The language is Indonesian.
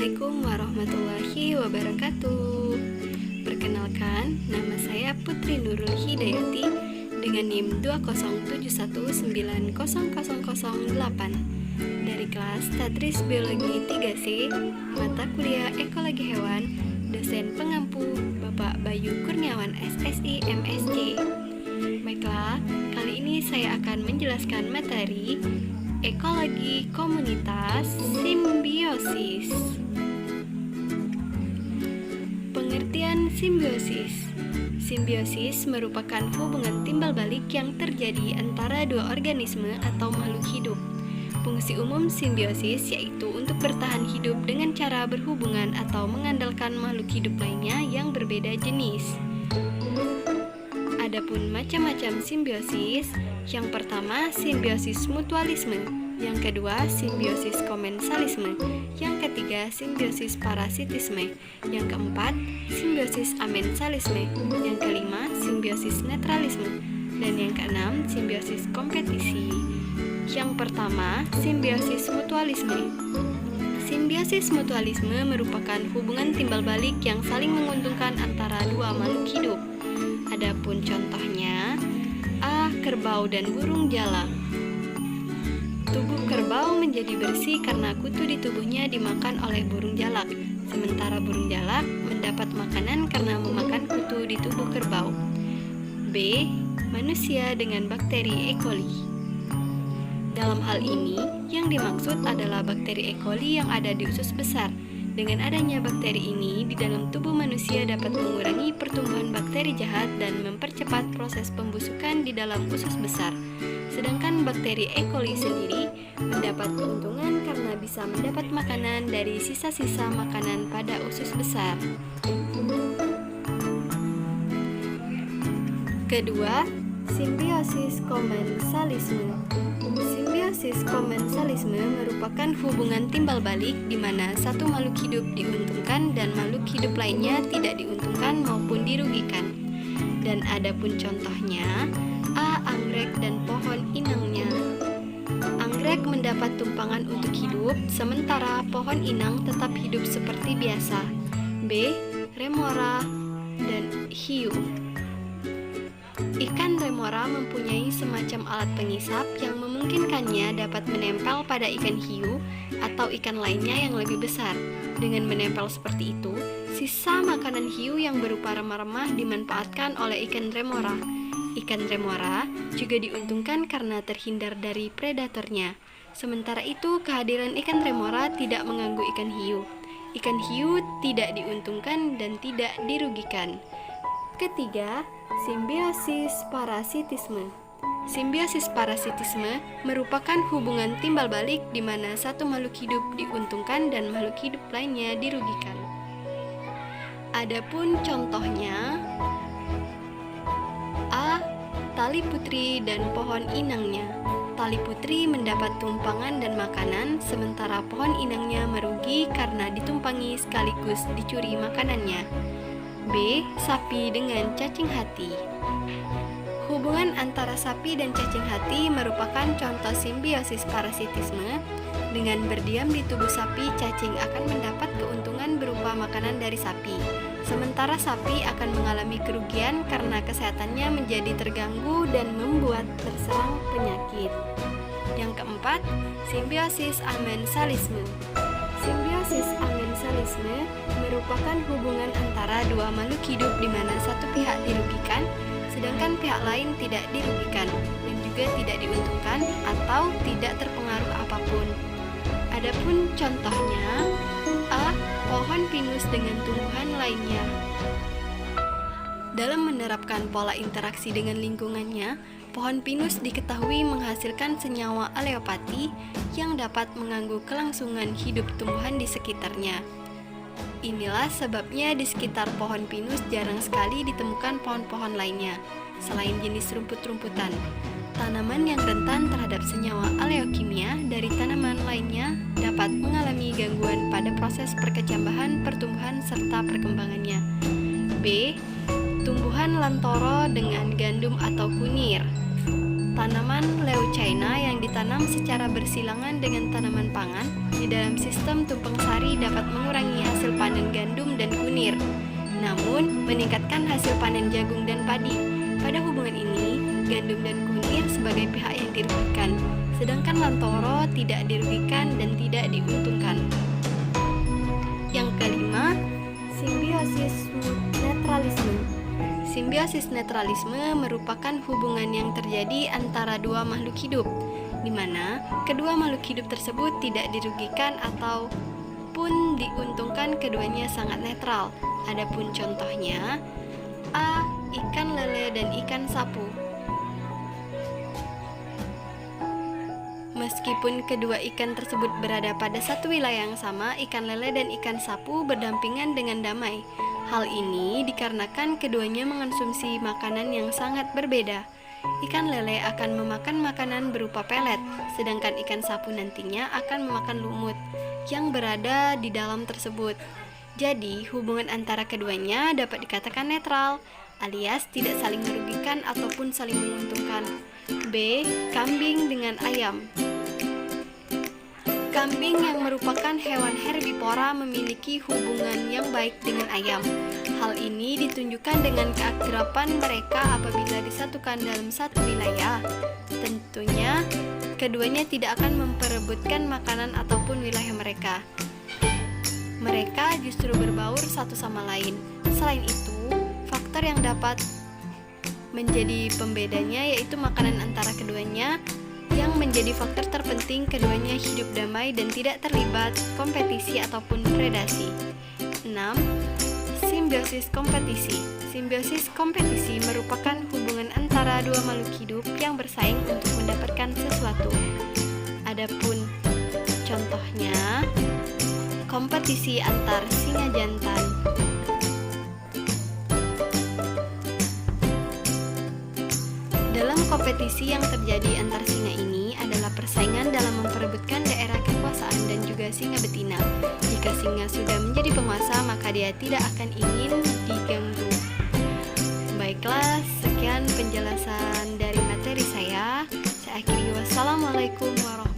Assalamualaikum warahmatullahi wabarakatuh. Perkenalkan, nama saya Putri Nurul Hidayati dengan NIM 207190008 dari kelas Tadris Biologi 3C, mata kuliah Ekologi Hewan, dosen pengampu Bapak Bayu Kurniawan SSI MSc. Baiklah, kali ini saya akan menjelaskan materi Ekologi Komunitas Simbiosis. Pengertian simbiosis. Simbiosis merupakan hubungan timbal balik yang terjadi antara dua organisme atau makhluk hidup. Fungsi umum simbiosis yaitu untuk bertahan hidup dengan cara berhubungan atau mengandalkan makhluk hidup lainnya yang berbeda jenis. Adapun macam-macam simbiosis, yang pertama simbiosis mutualisme, yang kedua simbiosis komensalisme, yang ketiga simbiosis parasitisme, yang keempat simbiosis amensalisme, yang kelima simbiosis netralisme, dan yang keenam simbiosis kompetisi. Yang pertama, simbiosis mutualisme. Simbiosis mutualisme merupakan hubungan timbal balik yang saling menguntungkan antara dua makhluk hidup. Adapun contohnya, A. Kerbau dan burung jalak. Tubuh kerbau menjadi bersih karena kutu di tubuhnya dimakan oleh burung jalak, sementara burung jalak mendapat makanan karena memakan kutu di tubuh kerbau. B. Manusia dengan bakteri E. coli. Dalam hal ini, yang dimaksud adalah bakteri E. coli yang ada di usus besar. Dengan adanya bakteri ini, di dalam tubuh manusia dapat mengurangi pertumbuhan bakteri jahat dan mempercepat proses pembusukan di dalam usus besar. Sedangkan bakteri E. coli sendiri mendapat keuntungan karena bisa mendapat makanan dari sisa-sisa makanan pada usus besar. Kedua, simbiosis komensalisme. Simbiosis komensalisme merupakan hubungan timbal balik di mana satu makhluk hidup diuntungkan dan makhluk hidup lainnya tidak diuntungkan maupun dirugikan. Dan adapun contohnya, A. Anggrek dan pohon inangnya. Anggrek mendapat tumpangan untuk hidup, sementara pohon inang tetap hidup seperti biasa. B. Remora dan hiu. Ikan remora mempunyai semacam alat pengisap yang memungkinkannya dapat menempel pada ikan hiu atau ikan lainnya yang lebih besar. Dengan menempel seperti itu, sisa makanan hiu yang berupa remah-remah dimanfaatkan oleh ikan remora. Ikan remora juga diuntungkan karena terhindar dari predatornya. Sementara itu, kehadiran ikan remora tidak mengganggu ikan hiu. Ikan hiu tidak diuntungkan dan tidak dirugikan. Ketiga, simbiosis parasitisme. Simbiosis parasitisme merupakan hubungan timbal balik di mana satu makhluk hidup diuntungkan dan makhluk hidup lainnya dirugikan. Adapun contohnya, A. Tali putri dan pohon inangnya. Tali putri mendapat tumpangan dan makanan, sementara pohon inangnya merugi karena ditumpangi sekaligus dicuri makanannya. B. Sapi dengan cacing hati. Hubungan antara sapi dan cacing hati merupakan contoh simbiosis parasitisme. Dengan berdiam di tubuh sapi, cacing akan mendapat keuntungan berupa makanan dari sapi. Sementara sapi akan mengalami kerugian karena kesehatannya menjadi terganggu dan membuat terserang penyakit. Yang keempat, simbiosis amensalisme. Simbiosis amensalisme merupakan hubungan antara dua makhluk hidup di mana satu pihak dirugikan, sedangkan pihak lain tidak dirugikan dan juga tidak diuntungkan atau tidak terpengaruh apapun. Adapun contohnya, A. Pohon pinus dengan tumbuhan lainnya. Dalam menerapkan pola interaksi dengan lingkungannya, pohon pinus diketahui menghasilkan senyawa aleopati yang dapat mengganggu kelangsungan hidup tumbuhan di sekitarnya. Inilah sebabnya di sekitar pohon pinus jarang sekali ditemukan pohon-pohon lainnya, selain jenis rumput-rumputan. Tanaman yang rentan terhadap senyawa aleokimia dari tanaman lainnya dapat mengalami gangguan pada proses perkecambahan, pertumbuhan, serta perkembangannya. B. Tumbuhan lantoro dengan gandum atau kunir. Tanaman leucaena yang ditanam secara bersilangan dengan tanaman pangan di dalam sistem tumpang sari dapat mengurangi hasil panen gandum dan kunir, namun meningkatkan hasil panen jagung dan padi. Pada hubungan ini, gandum dan kunir sebagai pihak yang dirugikan, sedangkan lantoro tidak dirugikan dan tidak diuntungkan. Yang kelima, simbiosis netralisme. Simbiosis netralisme merupakan hubungan yang terjadi antara dua makhluk hidup, di mana kedua makhluk hidup tersebut tidak dirugikan ataupun diuntungkan, keduanya sangat netral. Adapun contohnya, A. Ikan lele dan ikan sapu. Meskipun kedua ikan tersebut berada pada satu wilayah yang sama, ikan lele dan ikan sapu berdampingan dengan damai. Hal ini dikarenakan keduanya mengonsumsi makanan yang sangat berbeda. Ikan lele akan memakan makanan berupa pelet, sedangkan ikan sapu nantinya akan memakan lumut yang berada di dalam tersebut. Jadi, hubungan antara keduanya dapat dikatakan netral, alias tidak saling merugikan ataupun saling menguntungkan. B. Kambing dengan ayam. Kambing yang merupakan hewan herbivora memiliki hubungan yang baik dengan ayam. Hal ini ditunjukkan dengan keakraban mereka apabila disatukan dalam satu wilayah. Tentunya, keduanya tidak akan memperebutkan makanan ataupun wilayah mereka. Mereka justru berbaur satu sama lain. Selain itu, faktor yang dapat menjadi pembedanya yaitu makanan antara keduanya, yang menjadi faktor terpenting keduanya hidup damai dan tidak terlibat kompetisi ataupun predasi. 6. Simbiosis kompetisi. Simbiosis kompetisi merupakan hubungan antara dua makhluk hidup yang bersaing untuk mendapatkan sesuatu. Adapun contohnya, kompetisi antar singa jantan. Dalam kompetisi yang terjadi antar singa ini adalah persaingan dalam memperebutkan daerah kekuasaan dan juga singa betina. Jika singa sudah menjadi penguasa, maka dia tidak akan ingin diganggu. Baiklah, sekian penjelasan dari materi saya. Saya akhiri, wassalamualaikum warahmatullahi wabarakatuh.